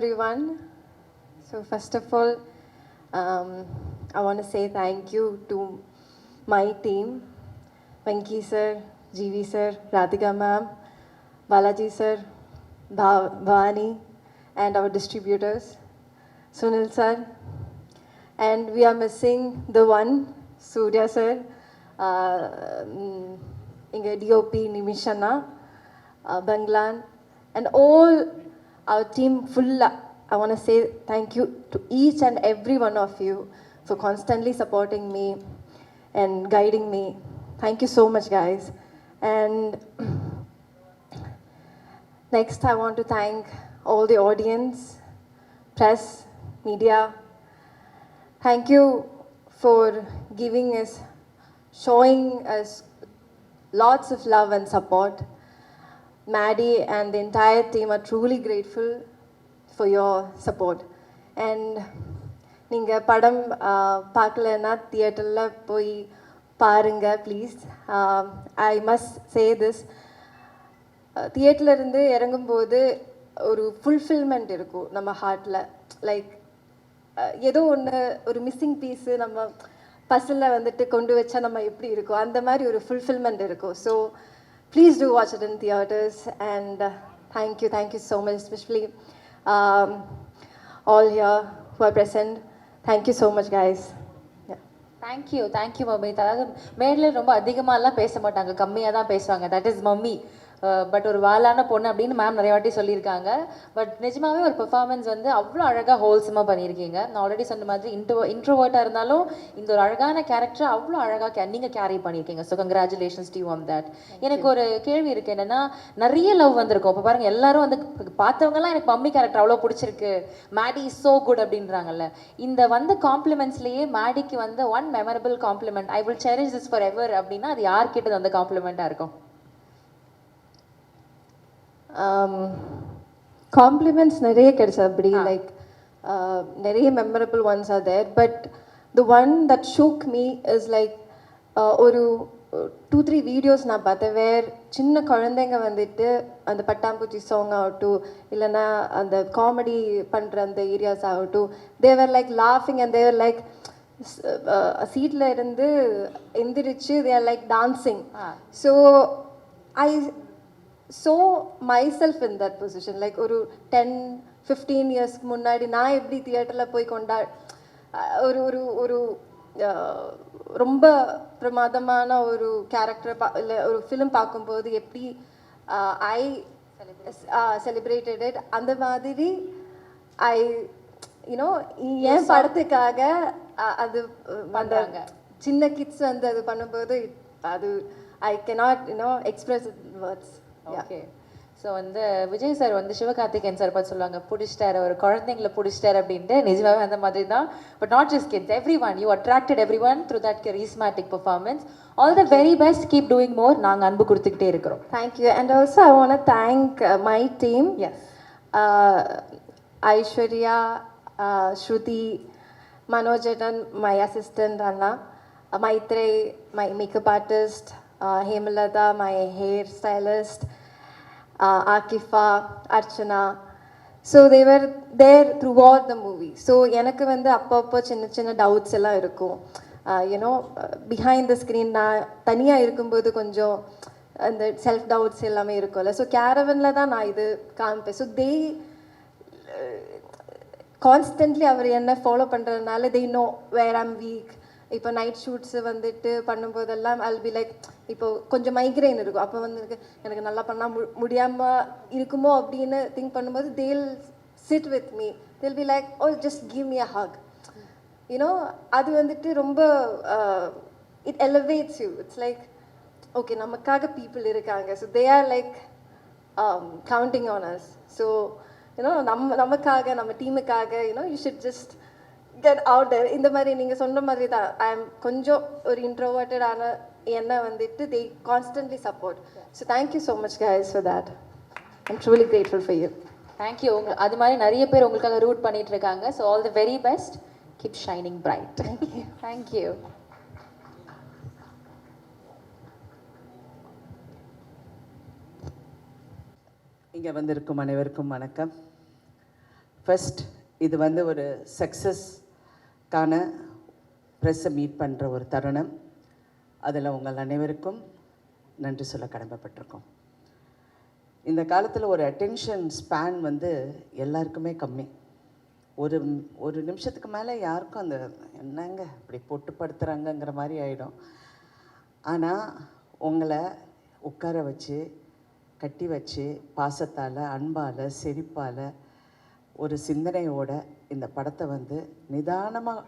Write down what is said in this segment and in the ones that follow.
everyone. So first of all, I want to say thank you to my team, Venky sir, GV sir, Radhika ma'am, Balaji sir, Bhavani, and our distributors, Sunil sir. And we are missing the one, Suriya sir, Inga DOP Nimishana, Banglan, and all our team full. I want to say thank you to each and every one of you for constantly supporting me and guiding me. Thank you so much, guys. And next, I want to thank all the audience, press, media. Thank you for giving us, showing us lots of love and support. Maddie and the entire team are truly grateful for your support. And நீங்கள் படம் பார்க்கலன்னா தியேட்டரில் போய் பாருங்க please. I must say this, தியேட்டர்லேருந்து இறங்கும்போது ஒரு fulfilment இருக்கும் நம்ம ஹார்ட்டில். லைக் ஏதோ ஒன்று, ஒரு மிஸ்ஸிங் பீஸு நம்ம பஸ்ஸில் வந்துட்டு கொண்டு வச்சா நம்ம எப்படி இருக்கும், அந்த மாதிரி ஒரு ஃபுல்ஃபில்மெண்ட் இருக்கும். So please do watch it in theaters, and thank you so much, especially all here who are present. Thank you so much, guys. Yeah. Thank you Mamitha. அதாவது மேடையில் ரொம்ப அதிகமாகலாம் பேச மாட்டாங்க, கம்மியாக தான் பேசுவாங்க. That is mummy. பட் ஒரு வாலான பொண்ணு அப்படின்னு மேம் நிறைய வாட்டி சொல்லியிருக்காங்க. பட் நிஜமாவே ஒரு பெர்ஃபார்மன்ஸ் வந்து அவ்வளோ அழகாக ஹோல்சமாக பண்ணியிருக்கீங்க. நான் ஆல்ரெடி சொன்ன மாதிரி இன்ட்ரோவர்ட்டாக இருந்தாலும் இந்த ஒரு அழகான கேரக்டரை அவ்வளோ அழகாக நீங்கள் கேரி பண்ணியிருக்கீங்க. So congratulations to you on that. எனக்கு ஒரு கேள்வி இருக்குது, என்னென்னா நிறைய லவ் வந்திருக்கும். இப்போ பாருங்கள், எல்லாரும் வந்து பார்த்தவங்கலாம் எனக்கு மம்மி கேரக்டர் அவ்வளோ பிடிச்சிருக்கு, மேடி இஸ் ஸோ குட் அப்படின்றாங்கல்ல. இந்த வந்த காம்ப்ளிமெண்ட்ஸ்லேயே மேடிக்கு வந்து one memorable compliment, I will cherish this forever அப்படின்னா அது யார்கிட்ட அந்த காம்ப்ளிமெண்ட்டாக இருக்கும்? Compliments நிறைய கிடைச்சா அப்படி, லைக் நிறைய memorable ones are there. But the one that shook me is like ஒரு 2-3 வீடியோஸ் நான் பார்த்தேன், வேர் சின்ன குழந்தைங்க வந்துட்டு அந்த பட்டாம்பூச்சி சாங் ஆகட்டும், இல்லைன்னா அந்த காமெடி பண்ணுற அந்த ஏரியாஸ் ஆகட்டும், தேவர் லைக் லாஃபிங் அண்ட் தேவர் லைக் சீட்டில் இருந்து எந்திரிச்சு they're like dancing. So I saw myself in that position. Like ஒரு 10-15 இயர்ஸ்க்கு முன்னாடி நான் எப்படி தியேட்டரில் போய் ஒரு ஒரு ஒரு ரொம்ப பிரமாதமான ஒரு கேரக்டர் இல்லை ஒரு ஃபிலிம் பார்க்கும்போது எப்படி ஐ செலிப்ரேட்டட் இட், அந்த மாதிரி ஐ யூனோ என் படத்துக்காக அது அந்த சின்ன கிட்ஸ் வந்து அது பண்ணும்போது அது ஐ cannot express words. Okay. So வந்து விஜய் சார் வந்து சிவகார்த்திகேயன் சார் பார்த்து சொல்லுவாங்க, பிடிச்சிட்டாரு, ஒரு குழந்தைங்களை பிடிச்சிட்டாரு அப்படின்ட்டு. நிஜமாவே அந்த மாதிரி தான். But not just kids, everyone, you attracted everyone through that charismatic performance. All the very best, keep doing more. நாங்கள் அன்பு கொடுத்துக்கிட்டே இருக்கிறோம். Thank you. And also I want to thank my team. Yes, Aishwarya, Shruti, Manojan, my assistant அண்ணா, Maithre, my makeup artist, Hemalata, my hair stylist, Akifa, Archana. So they were there throughout the movie. So எனக்கு வந்து அப்பப்போ சின்ன doubts எல்லாம் இருக்கும். யூனோ பிஹைண்ட் த ஸ்க்ரீன் நான் தனியாக இருக்கும்போது கொஞ்சம் அந்த செல்ஃப் டவுட்ஸ் எல்லாமே இருக்கும்ல. ஸோ கேரவனில் தான் நான் இது காமிப்பேன். ஸோ தே கான்ஸ்டன்ட்லி அவர் என்ன ஃபாலோ பண்ணுறதுனால they know where I'm weak. இப்போ நைட் ஷூட்ஸு வந்துட்டு பண்ணும்போதெல்லாம் I'll be like, இப்போ கொஞ்சம் மைக்ரைன் இருக்கும், அப்போ வந்து எனக்கு நல்லா பண்ணால் முடியாமல் இருக்குமோ அப்படின்னு திங்க் பண்ணும்போது they'll sit with me, they'll be like, oh just give me a hug, you know. அது வந்துட்டு ரொம்ப it elevates you. It's like, okay, நமக்காக people இருக்காங்க. So they are like counting on us. So நமக்காக, நம்ம டீமுக்காக, you should just get out there. இந்த மாதிரி நீங்கள் சொன்ன மாதிரி தான், ஐ எம் கொஞ்சம் ஒரு இன்ட்ரோவர்ட்டடான என்ன வந்துட்டு they constantly support. So thank you so much guys for that. I'm truly grateful for you. Thank you. அது மாதிரி நிறைய பேர் உங்களுக்காக ரூட் பண்ணிட்டு இருக்காங்க. So all the very best, keep shining bright. Thank you. Thank you. இங்கே வந்திருக்கும் அனைவருக்கும் வணக்கம். ஃபர்ஸ்ட் இது வந்து ஒரு சக்ஸஸ்க்கான ப்ரெஸ்ஸை மீட் பண்ணுற ஒரு தருணம். அதில் உங்கள் அனைவருக்கும் நன்றி சொல்ல கடமைப்பட்டிருக்கோம். இந்த காலத்தில் ஒரு அட்டென்ஷன் ஸ்பேன் வந்து எல்லாருக்குமே கம்மி. ஒரு நிமிஷத்துக்கு மேலே யாருக்கும் அந்த என்னங்க இப்படி போட்டு படுத்துகிறாங்கங்கிற மாதிரி ஆகிடும். ஆனால் உங்களை உட்கார வச்சு கட்டி வச்சு பாசத்தால் அன்பால் சிரிப்பால் ஒரு சிந்தனையோட இந்த படத்தை வந்து நிதானமாக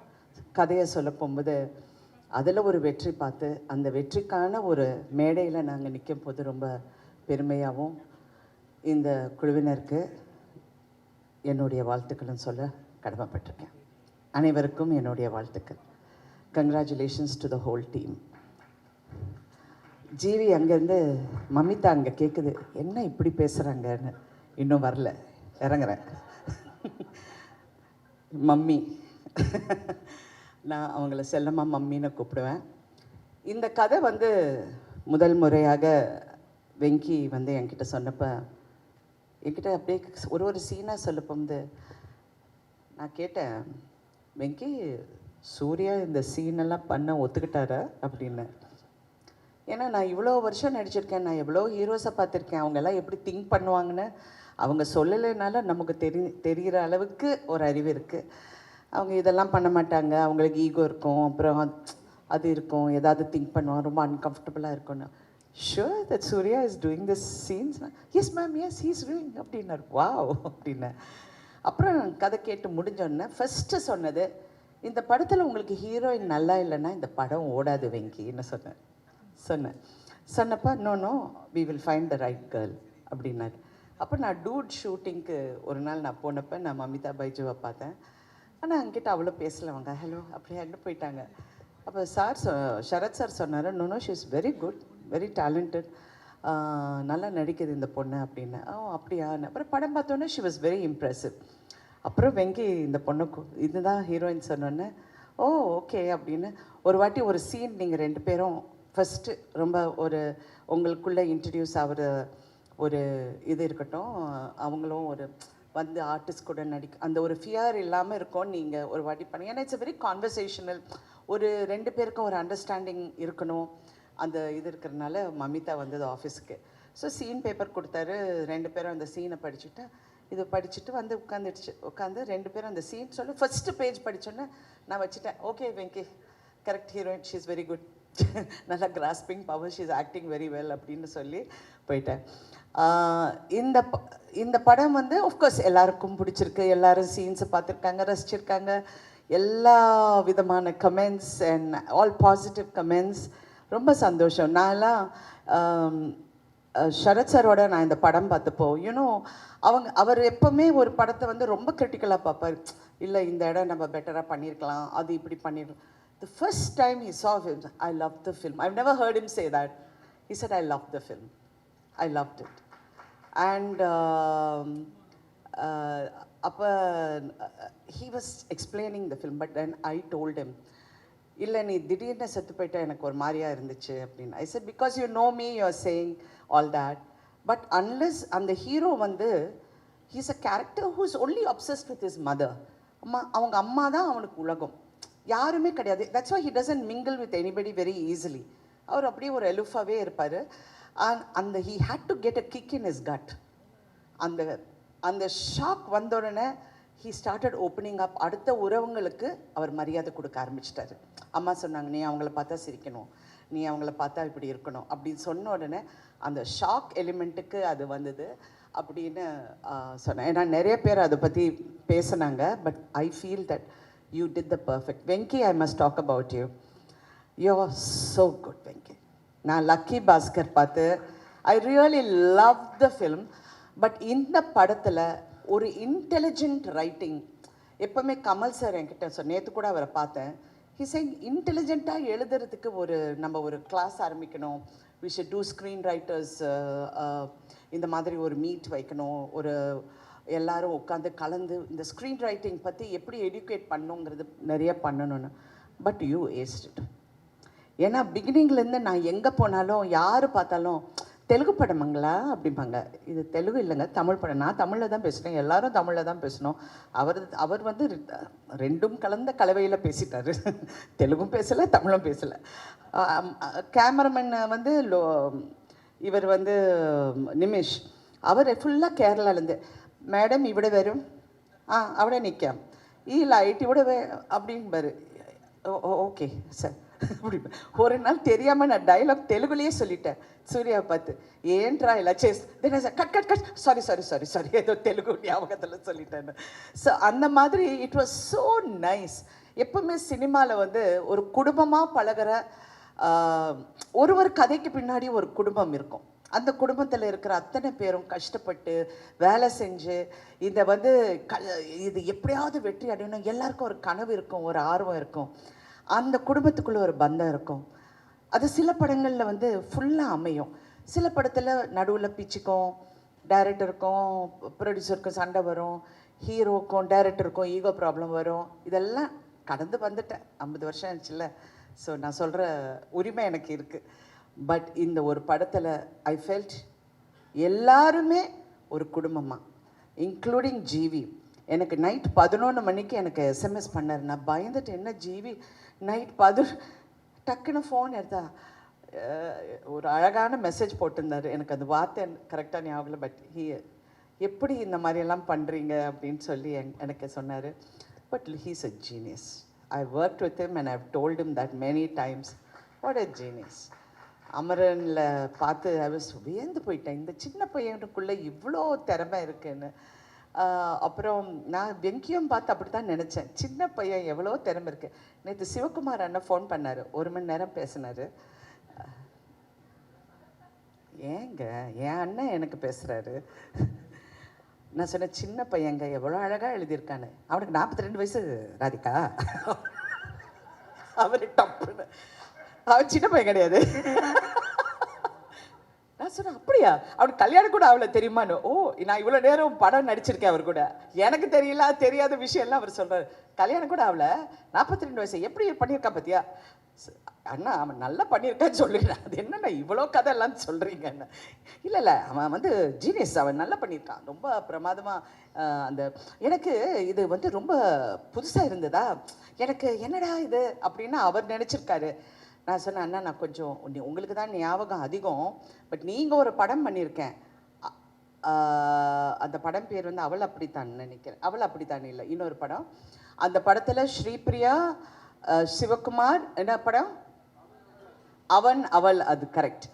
கதையை சொல்ல போகும்போது அதில் ஒரு வெற்றி பார்த்து அந்த வெற்றிக்கான ஒரு மேடையில் நாங்கள் நிற்கும் போது ரொம்ப பெருமையாகவும் இந்த குழுவினருக்கு என்னுடைய வாழ்த்துக்களும் சொல்ல கடமைப்பட்டிருக்கேன். அனைவருக்கும் என்னுடைய வாழ்த்துக்கள். Congratulations to the whole team. GV அங்கேருந்து மமிதா அங்கே கேட்குது, என்ன இப்படி பேசுகிறாங்கன்னு. இன்னும் வரல, இறங்குறேன். மம்மி, நான் அவங்கள செல்லமாக மம்மின்னு கூப்பிடுவேன். இந்த கதை வந்து முதல் முறையாக வெங்கி வந்து என்கிட்ட சொன்னப்போ என்கிட்ட அப்படியே ஒரு சீனாக சொல்லப்போது நான் கேட்டேன், வெங்கி சூர்யா இந்த சீனெல்லாம் பண்ண ஒத்துக்கிட்டாரா அப்படின்னு. ஏன்னா நான் இவ்வளோ வருஷம் நடிச்சிருக்கேன், நான் எவ்வளோ ஹீரோஸை பார்த்துருக்கேன். அவங்கெல்லாம் எப்படி திங்க் பண்ணுவாங்கன்னு அவங்க சொல்லலைனால நமக்கு தெரிகிற அளவுக்கு ஒரு அறிவு இருக்குது. அவங்க இதெல்லாம் பண்ண மாட்டாங்க, அவங்களுக்கு ஈகோ இருக்கும், அப்புறம் அது இருக்கும், ஏதாவது திங்க் பண்ணுவாங்க, ரொம்ப அன்கம்ஃபர்டபுளாக இருக்கும்னு. Sure that Surya is doing this scenes. Yes ma'am, yes he's doing அப்படின்னாரு. வாவ் அப்படின்னு. அப்புறம் கதை கேட்டு முடிஞ்சோடனே ஃபஸ்ட்டு சொன்னது, இந்த படத்தில் உங்களுக்கு ஹீரோயின் நல்லா இல்லைன்னா இந்த படம் ஓடாது வெங்கின்னு சொன்னப்போ no we will find the right girl அப்படின்னாரு. அப்போ நான் டூட் ஷூட்டிங்க்கு ஒரு நாள் நான் போனப்போ நான் மமிதா பைஜுவை பார்த்தேன். ஆனால் அங்கிட்ட அவ்வளோ பேசலவங்க, ஹலோ அப்படியே அங்கே போயிட்டாங்க. அப்போ சரத் சார் சொன்னார், no she is very good, very talented, நல்லா நடிக்குது இந்த பொண்ணு அப்படின்னு. அப்படியான்னு. அப்புறம் படம் பார்த்தோன்னே ஷி வாஸ் வெரி இம்ப்ரெசிவ். அப்புறம் வெங்கி இந்த பொண்ணுக்கு இதுதான் ஹீரோயின் சொன்னோன்னே ஓகே அப்படின்னு. ஒரு வாட்டி ஒரு சீன் நீங்கள் 2 பேரும் ஃபஸ்ட்டு ரொம்ப ஒரு உங்களுக்குள்ளே இன்ட்ரடியூஸ் ஆகிற ஒரு இது இருக்கட்டும், அவங்களும் ஒரு வந்து ஆர்டிஸ்ட் கூட அந்த ஒரு ஃபியர் இல்லாமல் இருக்கும். நீங்கள் ஒரு வாட்டி பண்ணி, ஏன்னா இட்ஸ் வெரி கான்வர்சேஷனல், ஒரு 2 பேருக்கும் ஒரு அண்டர்ஸ்டாண்டிங் இருக்கணும். அந்த இது இருக்கிறதுனால மமிதா வந்தது ஆஃபீஸுக்கு. ஸோ சீன் பேப்பர் கொடுத்தாரு. 2 பேரும் அந்த சீனை படிச்சுட்டு இது படிச்சுட்டு வந்து உட்காந்து 2 பேரும் அந்த சீன் சொல்லி ஃபஸ்ட்டு பேஜ் படித்தோன்னே நான் வச்சுட்டேன், okay Venky correct heroine, she is very good, நல்லா grasping power, she is acting very well அப்படின்னு சொல்லி போயிட்டேன். இந்த படம் வந்து ஆஃப்கோர்ஸ் எல்லாருக்கும் பிடிச்சிருக்கு, எல்லாரும் சீன்ஸை பார்த்துருக்காங்க, ரசிச்சிருக்காங்க. எல்லா விதமான comments and all positive comments, ரொம்ப சந்தோஷம். நான்லாம் சரத் சாரோட நான் இந்த படம் பார்த்தப்போ அவர் எப்போவுமே ஒரு படத்தை வந்து ரொம்ப கிரிட்டிக்கலாக பார்ப்பார். இல்லை இந்த இடம் நம்ம பெட்டராக பண்ணியிருக்கலாம், அது இப்படி பண்ணிடலாம். The first time he saw him, I loved the film. I've never heard him say that. He said, I loved the film. I loved it. And he was explaining the film, but then I told him, இல்லை நீ திடீர்னு செத்து போயிட்டா எனக்கு ஒரு மாதிரியாக இருந்துச்சு அப்படின்னு. I said, because you know me, you are saying all that. But unless அந்த ஹீரோ வந்து he's a character who's only obsessed with his mother. அவங்க அம்மா தான் அவனுக்கு உலகம், யாருமே கிடையாது. That's why he doesn't mingle with anybody very easily. அவர் அப்படியே ஒரு எலுஃபாகவே இருப்பார். அந்த he had to get a kick in his gut. அந்த ஷாக் வந்த உடனே ஹீ ஸ்டார்டட் ஓப்பனிங் அப். அடுத்த உறவுங்களுக்கு அவர் மரியாதை கொடுக்க ஆரம்பிச்சிட்டாரு. அம்மா சொன்னாங்க, நீ அவங்கள பார்த்தா சிரிக்கணும், நீ அவங்கள பார்த்தா இப்படி இருக்கணும் அப்படின்னு சொன்ன உடனே அந்த ஷாக் எலிமெண்ட்டுக்கு அது வந்தது அப்படின்னு சொன்னேன். ஏன்னா நிறைய பேர் அதை பற்றி பேசினாங்க. But I feel that you did the perfect. Venky, I must talk about you. You are so good, Venky. நான் லக்கி பாஸ்கர் பார்த்து I really loved the film. But இந்த படத்தில் ஒரு இன்டெலிஜென்ட் ரைட்டிங். எப்போவுமே கமல் சார் என்கிட்ட நேற்று கூட அவரை பார்த்தேன். ஹி saying இன்டெலிஜென்ட்டாக எழுதுறதுக்கு நம்ம ஒரு கிளாஸ் ஆரம்பிக்கணும். we should do screen writers, இந்த மாதிரி ஒரு மீட் வைக்கணும், ஒரு எல்லாரும் உட்காந்து கலந்து இந்த ஸ்க்ரீன் ரைட்டிங் பற்றி எப்படி எடியூகேட் பண்ணுங்கிறது நிறைய பண்ணணும்னு. But you ஏஸ்ட் it. ஏன்னா பிகினிங்லேருந்து நான் எங்கே போனாலும் யார் பார்த்தாலும் தெலுங்கு படமாங்களா அப்படிம்பாங்க. இது தெலுங்கு இல்லைங்க, தமிழ் படம். நான் தமிழில் தான் பேசுகிறேன், எல்லாரும் தமிழில் தான் பேசணும். அவர் வந்து ரெண்டும் கலந்த கலவையில் பேசிட்டாரு. தெலுங்கும் பேசலை, தமிழும் பேசலை. கேமராமேன் வந்து இவர் வந்து நிமிஷ், அவர் ஃபுல்லாக கேரளாலேருந்து, மேடம் ഇവിടെ വരും, അവിടെ நிற்காம், ഈ ലൈറ്റ് ഇവിടെ அப்படின்பாரு. ஓகே சார் அப்படி. ஒரு நாள் தெரியாமல் நான் டைலாக் தெலுங்குலேயே சொல்லிட்டேன் சூர்யாவை பார்த்து, ஏன்ட்ரா எல்லாம் சேஸ் cut cut cut sorry sorry sorry sorry ஏதோ தெலுங்கு ஞாபகத்தில் சொல்லிட்டேன்னு. ஸோ அந்த மாதிரி இட் வாஸ் ஸோ நைஸ். எப்பவுமே சினிமாவில் வந்து ஒரு குடும்பமாக பழகிற ஒரு கதைக்கு பின்னாடி ஒரு குடும்பம் இருக்கும். அந்த குடும்பத்தில் இருக்கிற அத்தனை பேரும் கஷ்டப்பட்டு வேலை செஞ்சு இதை வந்து இது எப்படியாவது வெற்றி அடையணும், எல்லாருக்கும் ஒரு கனவு இருக்கும், ஒரு ஆர்வம் இருக்கும், அந்த குடும்பத்துக்குள்ளே ஒரு பந்தம் இருக்கும். அது சில படங்களில் வந்து ஃபுல்லாக அமையும், சில படத்தில் நடுவில் பிச்சுக்கும், டைரக்டருக்கும் ப்ரொடியூசருக்கும் சண்டை வரும், ஹீரோக்கும் டைரக்டருக்கும் ஈகோ ப்ராப்ளம் வரும். இதெல்லாம் கடந்து வந்துட்டேன், 50 வருஷம் ஆச்சுல்ல. ஸோ நான் சொல்கிற உரிமை எனக்கு இருக்குது. பட் இந்த ஒரு படத்தில் ஐ ஃபெல்ட் எல்லாருமே ஒரு குடும்பமாக, இன்க்ளூடிங் ஜிவி. எனக்கு நைட் 11 மணிக்கு எனக்கு எஸ்எம்எஸ் பண்ணார். நான் பயந்துட்டு, என்ன ஜிவி நைட் 11 டக்குன்னு ஃபோன் எடுத்தா ஒரு அழகான மெசேஜ் போட்டிருந்தார். எனக்கு அந்த வார்த்தை கரெக்டாக ஞாபகம் இல்லை, பட் எப்படி இந்த மாதிரியெல்லாம் பண்ணுறீங்க அப்படின்னு சொல்லி எனக்கு சொன்னார். But he's a genius. I work with him and I have told him that many times. What a genius. அமரனில் பார்த்து ஐ வாஸ் வியந்து போயிட்டேன், இந்த சின்ன பையனுக்குள்ளே இவ்வளோ திறமை இருக்குன்னு. அப்புறம் நான் வெங்கியும் பார்த்து அப்படி தான் நினச்சேன், சின்ன பையன் எவ்வளோ திறமை இருக்குது. நேற்று சிவகுமார் அண்ணன் ஃபோன் பண்ணார், 1 மணி நேரம் பேசினார். ஏங்க என் அண்ணன் எனக்கு பேசுகிறாரு. நான் சொன்னேன், சின்ன பையங்க எவ்வளோ அழகாக எழுதியிருக்கான்னு. அவனுக்கு 42 வயசு ராதிகா. அவர் டப்புன்னு, அவன் சின்ன பையன் கிடையாது. நான் சொன்னேன், அப்படியா, அவனுக்கு கல்யாணம் கூட அவளை தெரியுமான்னு. ஓ, நான் இவ்வளோ நேரம் படம் நடிச்சிருக்கேன் அவர் கூட, எனக்கு தெரியல தெரியாத விஷயம்லாம் அவர் சொல்கிறார். கல்யாணம் கூட அவளை 42 வயசு எப்படி பண்ணியிருக்கா பார்த்தியா. அண்ணா அவன் நல்லா பண்ணியிருக்கான்னு சொல்லுறேன். அது என்னண்ணா இவ்வளோ கதை எல்லாம் சொல்கிறீங்கன்னு. இல்லை இல்லை, அவன் வந்து ஜீனியஸ், அவன் நல்லா பண்ணியிருக்கான், ரொம்ப பிரமாதமாக. அந்த எனக்கு இது வந்து ரொம்ப புதுசாக இருந்ததா, எனக்கு என்னடா இது அப்படின்னு அவர் நினச்சிருக்காரு. நான் சொன்னேன், அண்ணா நான் கொஞ்சம் உங்களுக்கு தான் ஞாபகம் அதிகம், பட் நீங்கள் ஒரு படம் பண்ணியிருக்கேன், அந்த படம் பேர் வந்து அவள் அப்படித்தான் நினைக்கிறேன். அவள் அப்படித்தான் இல்லை, இன்னொரு படம். அந்த படத்தில் ஸ்ரீபிரியா, சிவகுமார், என்ன படம், அவன் அவள், அது கரெக்ட்,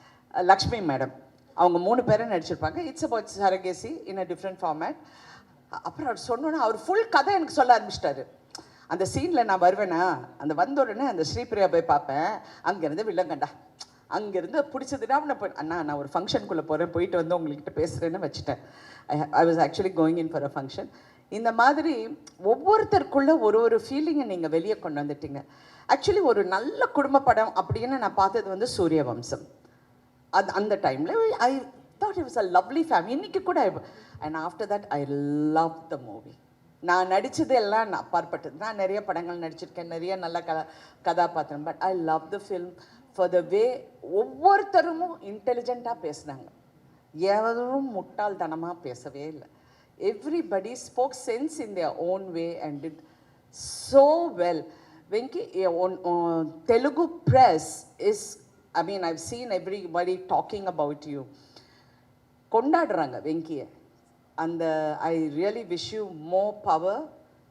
லக்ஷ்மி மேடம், அவங்க 3 பேரும் நடிச்சிருப்பாங்க. It's about surrogacy in a different format. அப்புறம் அவர் சொன்னோன்னா அவர் ஃபுல் கதை எனக்கு சொல்ல ஆரம்பிச்சிட்டாரு. அந்த சீனில் நான் வருவேனா, அந்த வந்த உடனே அந்த ஸ்ரீபிரியா போய் பார்ப்பேன், அங்கேருந்து வில்லங்கண்டா, அங்கேருந்து பிடிச்சதுன்னா அண்ணா நான் ஒரு ஃபங்க்ஷனுக்குள்ளே போகிறேன், போயிட்டு வந்து உங்கள்கிட்ட பேசுகிறேன்னு வச்சுட்டேன். I was actually going in for a function. இந்த மாதிரி ஒவ்வொருத்தருக்குள்ளே ஒரு ஃபீலிங்கை நீங்கள் வெளியே கொண்டு வந்துட்டீங்க. ஆக்சுவலி ஒரு நல்ல குடும்ப படம் அப்படின்னு நான் பார்த்தது வந்து சூரிய வம்சம். அந்த டைமில் I thought it was a lovely family. இன்றைக்கி கூட and after that I love the movie. நான் நடித்தது எல்லாம் நான் அப்பாற்பட்டது. நான் நிறைய படங்கள் நடிச்சிருக்கேன், நிறைய நல்ல கதாபாத்திரம். But I love the film for the way ஒவ்வொருத்தரும் இன்டெலிஜென்ட்டாக பேசுனாங்க, எவரும் முட்டாள்தனமாக பேசவே இல்லை. Everybody spoke sense in their own way and did so well. Venky, Telugu press is, I mean, I've seen everybody talking about you. Kondadranga Venkiye. And I really wish you more power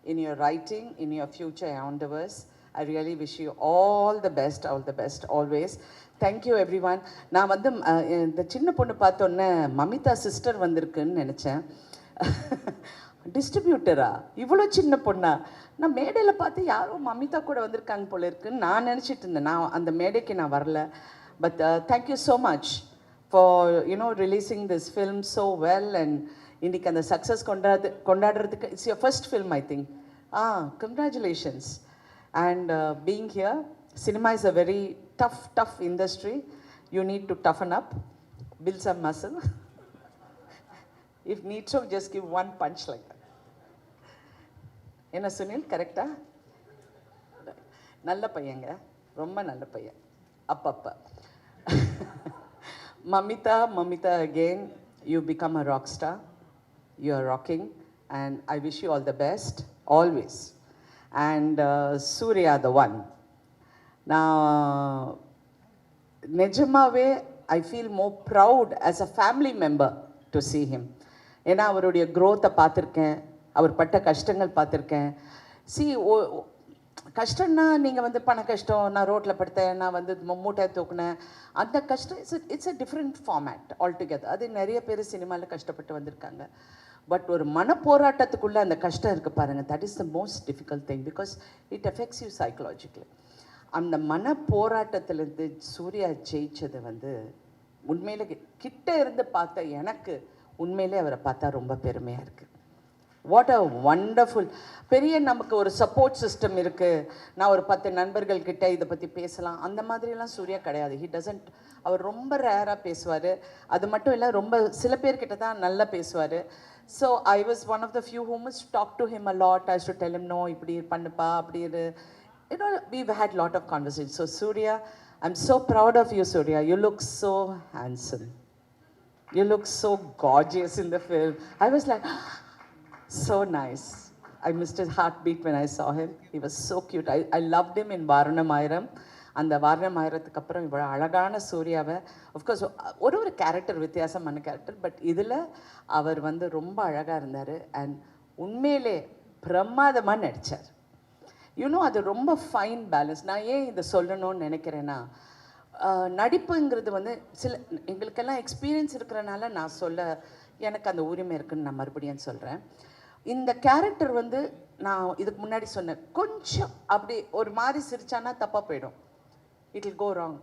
in your writing, in your future endeavors. I really wish you all the best always. Thank you everyone. நான் வந்து இந்த சின்ன பொண்ணு பார்த்தோன்னே Mamitha sister வந்திருக்குன்னு நினச்சேன். டிஸ்ட்ரிபியூட்டரா, இவ்வளோ சின்ன பொண்ணா? நான் மேடையில் பார்த்து யாரோ மமிதா கூட வந்திருக்காங்க போல இருக்குன்னு நான் நினச்சிட்டு இருந்தேன். நான் அந்த மேடைக்கு நான் வரல. But thank you so much for releasing this film so well. And இன்றைக்கி அந்த சக்ஸஸ் கொண்டாடுறதுக்கு it's your first film I think. Congratulations. And being here, cinema is a very tough industry. You need to toughen up, build some muscle. If need to, just give one punch like that. என்ன சுனில், கரெக்டா? நல்ல பையங்க, ரொம்ப நல்ல பையன். அப்பப்போ Mamitha again, you become a rock star. You are rocking, and I wish you all the best, always. And Suriya, the one. Now, நிஜமாவே I feel more proud as a family member to see him. ஏன்னா அவருடைய growth-ஐ பார்த்துருக்கேன், அவர் பட்ட கஷ்டங்கள் பார்த்துருக்கேன். See, கஷ்டம்னா நீங்கள் வந்து பண கஷ்டம், நான் ரோட்டில் படுத்தேன், நான் வந்து மூட்டை தூக்குனேன், அந்த கஷ்டம் it's a different format altogether. அது நிறைய பேர் சினிமாவில் கஷ்டப்பட்டு வந்திருக்காங்க. பட் ஒரு மனப்போராட்டத்துக்குள்ளே அந்த கஷ்டம் இருக்குது பாருங்கள், that is the most difficult thing because it affects you psychologically. அந்த மனப்போராட்டத்திலேருந்து சூர்யா ஜெயிச்சது வந்து உண்மையிலே கிட்ட இருந்து பார்த்த எனக்கு உண்மையிலே அவரை பார்த்தா ரொம்ப பெருமையாக இருக்குது. What a wonderful. பெரிய நமக்கு ஒரு சப்போர்ட் சிஸ்டம் இருக்குது, நான் ஒரு 10 நண்பர்கள்கிட்ட இதை பற்றி பேசலாம், அந்த மாதிரிலாம் சூர்யா கிடையாது. He doesn't. அவர் ரொம்ப ரேராக பேசுவார். அது மட்டும் இல்லை, ரொம்ப சில பேர்கிட்ட தான் நல்லா பேசுவார். So I was one of the few who must talk to him a lot. I should tell him no, இப்படி பண்ணுப்பா, அப்படி இரு. We've had lot of conversations. So Suriya, I'm so proud of you, Suriya. You look so handsome. You look so gorgeous in the film. I was like, so nice. I missed his heartbeat when I saw him. He was so cute. I loved him in Varanamayiram. அந்த வாரணமாயிரத்துக்கு அப்புறம் இவ்வளோ அழகான சூர்யாவை, of course ஒரு character வித்தியாசமான character, but இதில் அவர் வந்து ரொம்ப அழகாக இருந்தார். அண்ட் உண்மையிலே பிரமாதமாக நடித்தார். அது ரொம்ப ஃபைன் பேலன்ஸ். நான் ஏன் இதை சொல்லணும்னு நினைக்கிறேன்னா, நடிப்புங்கிறது வந்து சில எங்களுக்கெல்லாம் எக்ஸ்பீரியன்ஸ் இருக்கிறனால நான் எனக்கு அந்த உரிமை இருக்குதுன்னு நான் மறுபடியும் சொல்கிறேன். இந்த கேரக்டர் வந்து நான் இதுக்கு முன்னாடி சொன்னேன், கொஞ்சம் அப்படி ஒரு மாதிரி சிரிச்சானா தப்பாக போயிடும், இட் வில் கோ ராங்.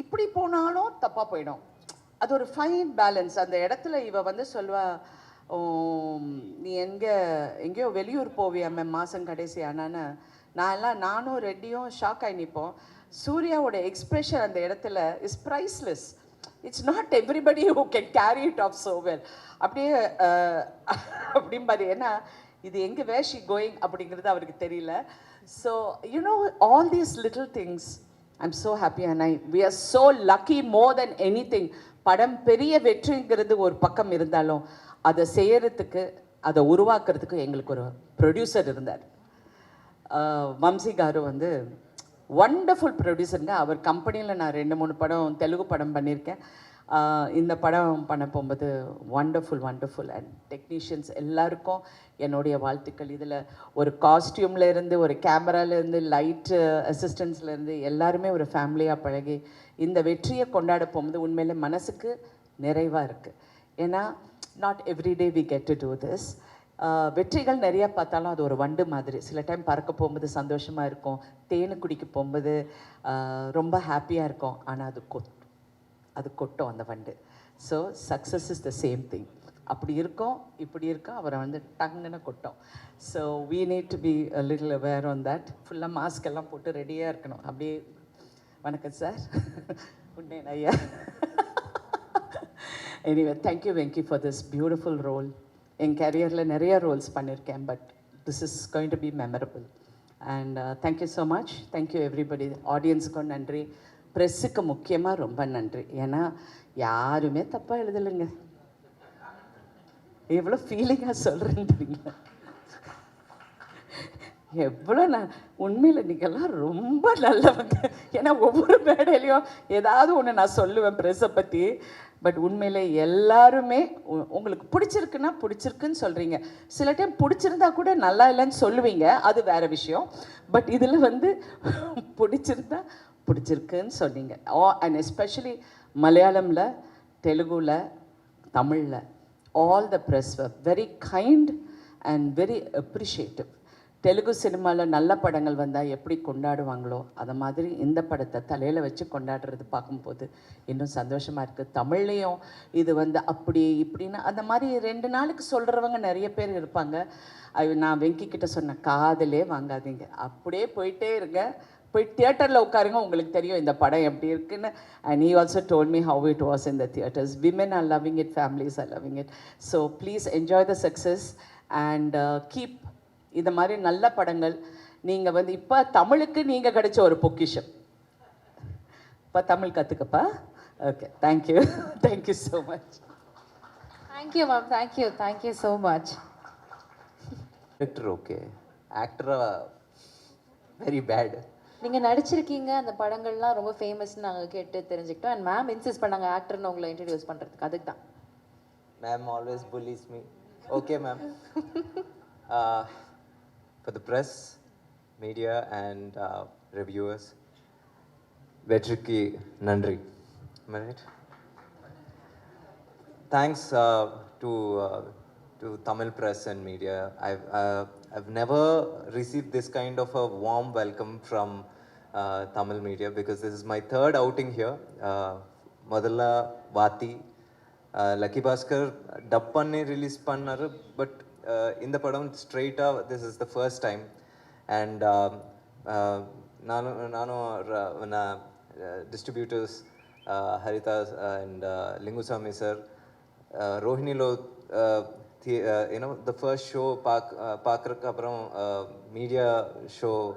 இப்படி போனாலும் தப்பாக போயிடும். அது ஒரு ஃபைன் பேலன்ஸ். அந்த இடத்துல இவ வந்து சொல்வா, நீ எங்கேயோ வெளியூர் போவியாமே மாதம் கடைசி ஆனான்னு. நானும் ரெட்டியும் ஷாக் ஆகி நிற்போம். சூர்யாவோட எக்ஸ்ப்ரெஷன் அந்த இடத்துல is priceless. It's not everybody who can carry it of so well. அப்படியே அப்படிம்பாரு. ஏன்னா இது எங்கே வேர் ஷி கோயிங் அப்படிங்கிறது அவருக்கு தெரியல. So all these little things I'm so happy and we are so lucky more than anything. படம் பெரிய வெற்றிங்கிறது ஒரு பக்கம் இருந்தாலும் அதை செய்யறதுக்கு, அதை உருவாக்குறதுக்கு எங்களுக்கு ஒரு ப்ரொடியூசர் இருந்தார். வம்சி காரு வந்து வண்டர்ஃபுல் ப்ரொடியூசருங்க. அவர் கம்பெனியில் நான் 2-3 படம் தெலுங்கு படம் பண்ணியிருக்கேன். இந்த படம் பண்ண போகும்போது வண்டர்ஃபுல். அண்ட் டெக்னீஷியன்ஸ் எல்லாருக்கும் என்னுடைய வாழ்த்துக்கள். இதில் ஒரு காஸ்டியூம்லேருந்து, ஒரு கேமராலேருந்து, லைட்டு அசிஸ்டன்ஸ்லேருந்து எல்லாருமே ஒரு ஃபேமிலியாக பழகி இந்த வெற்றியை கொண்டாட போகும்போது உண்மையிலே மனசுக்கு நிறைவாக இருக்குது. ஏன்னா not everyday we get to do this. வெற்றிகள் நிறையா பார்த்தாலும் அது ஒரு வண்டு மாதிரி. சில டைம் பறக்க போகும்போது சந்தோஷமாக இருக்கும், தேனு குடிக்க போகும்போது ரொம்ப ஹாப்பியாக இருக்கும். ஆனால் அது கொட்டும் அந்த வண்டு. So success is the same thing. அப்படி இருக்கும், இப்படி இருக்கும், அவரை வந்து டங்குன்னு கொட்டும். So we need to be a little aware on that. ஃபுல்லாக மாஸ்க் எல்லாம் போட்டு ரெடியாக இருக்கணும். அப்படியே வணக்கம் சார், உன்னேன் ஐயா. Anyway, thank you Venky for this beautiful role. In career-la nariya roles பண்ணிருக்கேன், but this is going to be memorable. And thank you so much. Thank you everybody. Audience-க்கு நன்றி, press-க்கு முக்கியமா ரொம்ப நன்றி. ஏன்னா யாருமே தப்பா எழுதலைங்க. எவ்வளோ ஃபீலிங்காக சொல்கிறேன்றீங்களா? எவ்வளோ நான் உண்மையில் நீங்கள்லாம் ரொம்ப நல்லவங்க. ஏன்னா ஒவ்வொரு மேடையிலையும் ஏதாவது ஒன்று நான் சொல்லுவேன் ப்ரெஸ்ஸை பற்றி. பட் உண்மையிலே எல்லாருமே உங்களுக்கு பிடிச்சிருக்குன்னா பிடிச்சிருக்குன்னு சொல்கிறீங்க. சில டைம் பிடிச்சிருந்தா கூட நல்லா இல்லைன்னு சொல்லுவீங்க, அது வேறு விஷயம். பட் இதில் வந்து பிடிச்சிருந்தா பிடிச்சிருக்குன்னு சொன்னீங்க. அண்ட் எஸ்பெஷலி மலையாளமில், தெலுங்குல, தமிழில் all the press were very kind and very appreciative. Telugu சினிமாவில் நல்ல படங்கள் வந்தால் எப்படி கொண்டாடுவாங்களோ அதை மாதிரி இந்த படத்தை தலையில் வச்சு கொண்டாடுறது பார்க்கும்போது இன்னும் சந்தோஷமாக இருக்குது. தமிழ்லேயும் இது வந்து அப்படி இப்படின்னு அந்த மாதிரி 2 நாளுக்கு சொல்கிறவங்க நிறைய பேர் இருப்பாங்க. நான் வெங்கி கிட்ட சொன்னேன், காதலே வாங்காதீங்க, அப்படியே போயிட்டே இருங்க, போய் தியேட்டரில் உட்காருங்க, உங்களுக்கு தெரியும் இந்த படம் எப்படி இருக்குன்னு. And he also told me how it was in the theatres. Women are loving it, families are loving it. So please enjoy the success and keep இந்த மாதிரி நல்ல படங்கள். நீங்கள் வந்து இப்போ தமிழுக்கு நீங்கள் கிடைச்ச ஒரு பொக்கிஷம். இப்போ Tamil கற்றுக்கப்பா, Okay, thank you. Thank you so much. Thank you, ma'am. Thank you so much. Director okay, actor very bad. நீங்க நடிச்சிருக்கீங்க அந்த படங்கள்லாம் ரொம்ப ஃபேமஸ்னு நாங்க கேட்டு தெரிஞ்சுக்கிட்டோம் அண்ட் மேம் இன்சிஸ்ட் பண்ணாங்க ஆக்டர்னு உங்களை இன்ட்ரடியூஸ் பண்றதுக்கு அதுக்கு தான் Ma'am always bullies me. Okay, ma'am. uh, for the press, media, and reviewers, Vetriki Nandri. Am I right? Thanks to Tamil press and media. I've never received this kind of a warm welcome from Tamil media because this is my third outing here. Madalla Vati, Lucky Bhaskar dub panni release pannaru, but in the padam straight up this is the first time, and nanu distributors Harita and Lingusami sir, Rohinilo, you know, the first show Pakrak apram media show,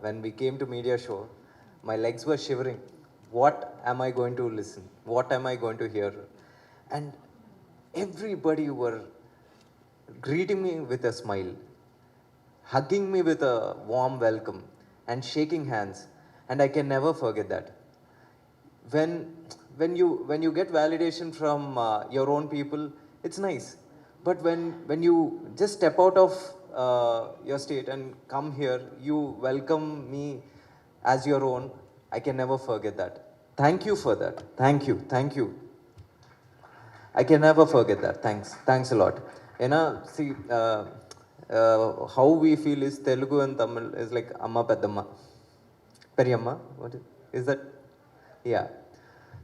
when we came to media show, my legs were shivering. What am I going to listen? What am I going to hear? And everybody were greeting me with a smile, hugging me with a warm welcome, and shaking hands. And I can never forget that. When you get validation from your own people, it's nice. But when you just step out of your state and come here, you welcome me as your own. I can never forget that. Thank you for that. Thank you. I can never forget that. Thanks a lot. You know, see, how we feel is Telugu and Tamil is like Amma Peddamma. Periyamma? What is that? Yeah.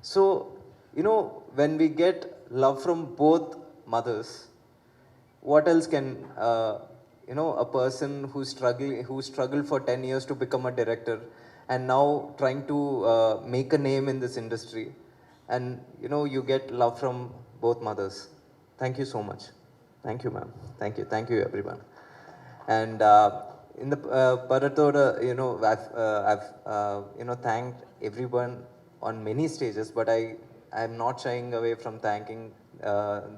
So, you know, when we get love from both mothers, what else can, you know, a person who struggled for 10 years to become a director and now trying to make a name in this industry, and, you know, you get love from both mothers. Thank you so much. Thank you, ma'am. Thank you, everyone. And in the Paratoda, you know, I've you know, thanked everyone on many stages, but I'm not shying away from thanking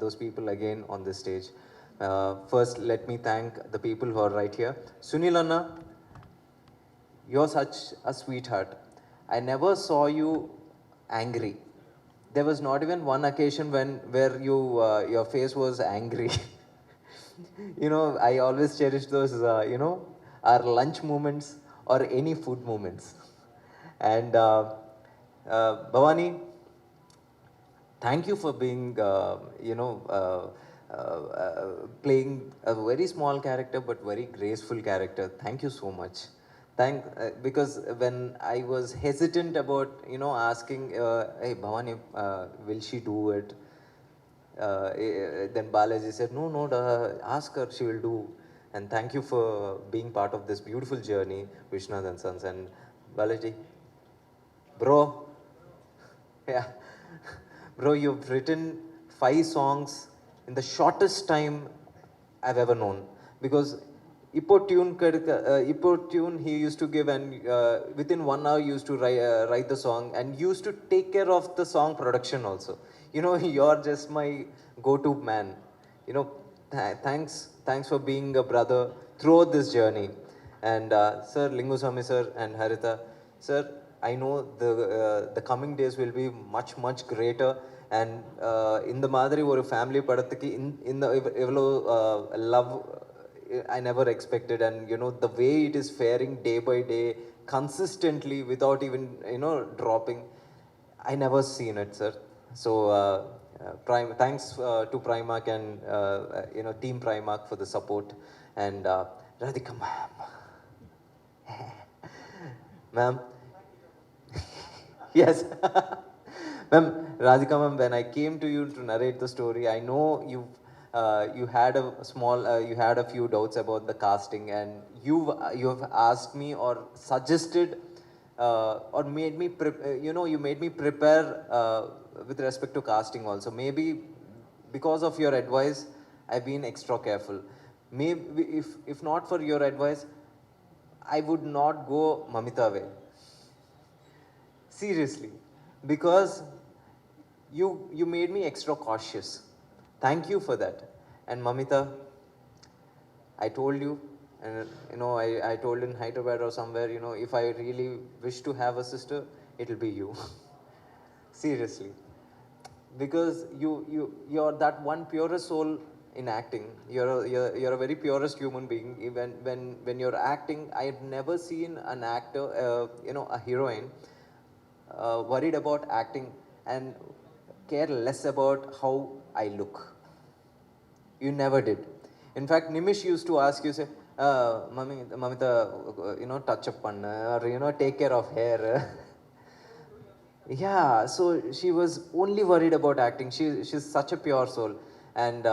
those people again on this stage. First, let me thank the people who are right here. Sunil Anna, you're such a sweetheart. I never saw you angry. There was not even one occasion where your face was angry. You know, I always cherish those, you know, our lunch moments or any food moments. And Bhavani, thank you for being, you know, playing a very small character but very graceful character. Thank you so much. Because when I was hesitant about, you know, asking, hey Bhavani, will she do it? Then Balaji said, no, ask her, she will do. And thank you for being part of this beautiful journey, Vishwanath and Sons. And Balaji, bro, yeah, bro, you've written 5 songs in the shortest time I've ever known. Because Ippo tune he used to give, and within 1 hour he used to write the song and used to take care of the song production also. You know, you're just my go-to man. You know, thanks for being a brother throughout this journey. And Sir Linguswamy sir and Harita sir, I know the coming days will be much greater. And in the Madri or family padatiki in the love I never expected, and you know, the way it is faring day by day consistently without even, you know, dropping, I never seen it, sir. So thanks to Primark and you know, team Primark for the support. And Radhika ma'am, yes. Ma'am, Radhika ma'am, when I came to you to narrate the story, I know you had a few doubts about the casting, and you have asked me or suggested or made me you know, you made me prepare with respect to casting also. Maybe because of your advice, I've been extra careful. Maybe if not for your advice, I would not go Mamitha way. Seriously. because you made me extra cautious. Thank you for that. And Mamitha, I told you, and I told in Hyderabad or somewhere, if I really wish to have a sister, it'll be you. Seriously, because you're that one purest soul in acting. You're a very purest human being. Even when you're acting, I've never seen an actor, a heroine, worried about acting and care less about how I look. You never did. In fact, Nimish used to ask you, say, Mamitha, touch up panna, or take care of hair. Yeah, so she was only worried about acting. She's such a pure soul. And,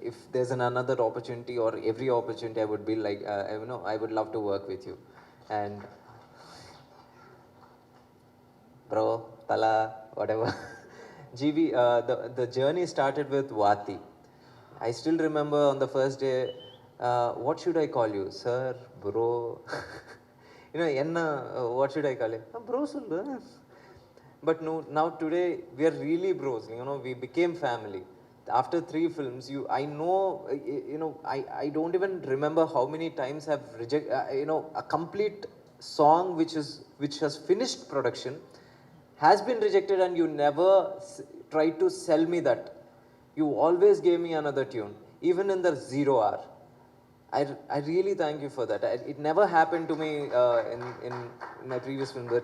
if there's another opportunity or every opportunity, I would be like, I would love to work with you. And, bro, tala, whatever. GV, the journey started with Vati. I still remember on the first day, what should I call you? Sir, bro. What should I call you? Bro, sollu. But no, now today we are really bros. We became family. After 3 films, I know, I don't even remember how many times I've rejected, a complete song which has finished production has been rejected, and you never tried to sell me that. You always gave me another tune, even in the 0 hour. I really thank you for that. It never happened to me in my previous film, but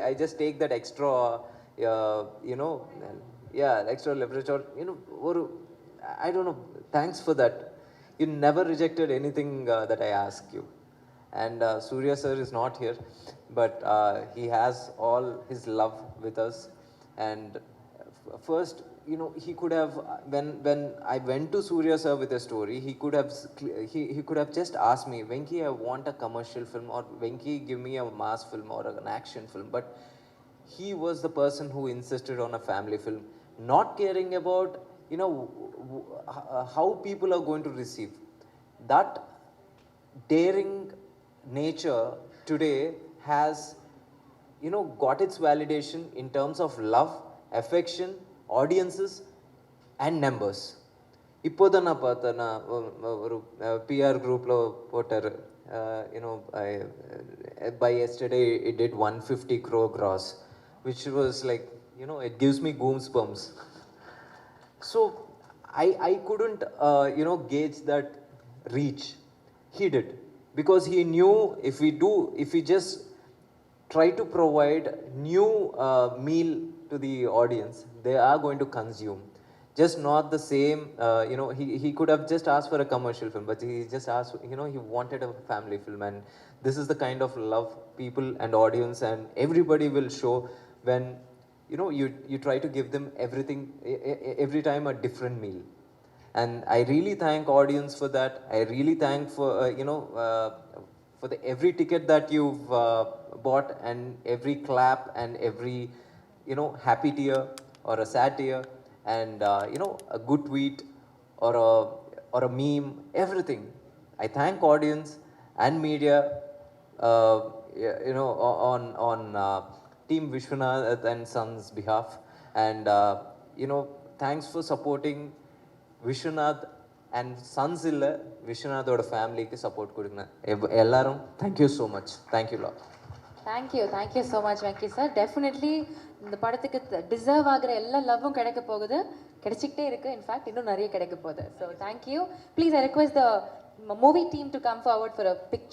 I just take that extra, extra leverage, or I don't know. Thanks for that. You never rejected anything that I asked you. And Suriya sir is not here, but he has all his love with us. And first, he could have, when I went to Suriya sir with a story, he could have just asked me, Venky, I want a commercial film, or Venky, give me a mass film or an action film. But he was the person who insisted on a family film, not caring about how people are going to receive. That daring nature today has got its validation in terms of love, affection, audiences and numbers. இப்போதான் நான் பார்த்தேன், நான் ஒரு PR groupல போட்டாரு, by yesterday it did 150 crore gross, which was like, it gives me goosebumps. So I couldn't gauge that reach. He did, because he knew if we just try to provide new meal to the audience, they are going to consume. Just not the same, he could have just asked for a commercial film, but he just asked, he wanted a family film. And this is the kind of love people and audience and everybody will show when, you try to give them everything, every time a different meal. And I really thank audience for that. I really thank for, for the every ticket that you've bought, and every clap and every, happy tear or a sad tear, and a good tweet or a meme, everything. I thank audience and media, on Team Vishwanath and Sons behalf. And thanks for supporting Vishwanath and Sons illa Vishwanathoda family ku support kudunga ellarum. Thank you so much. Thank you lot. Thank you so much, Venky sir. Definitely இந்த படத்துக்கு deserve ஆகிற எல்லா லவ்வும் கிடைக்க போகுது, கிடைச்சிக்கிட்டே இருக்கு. In fact இன்னும் நிறைய கிடைக்க போகுது. So thank you. Please I request the movie team to come forward for a picture.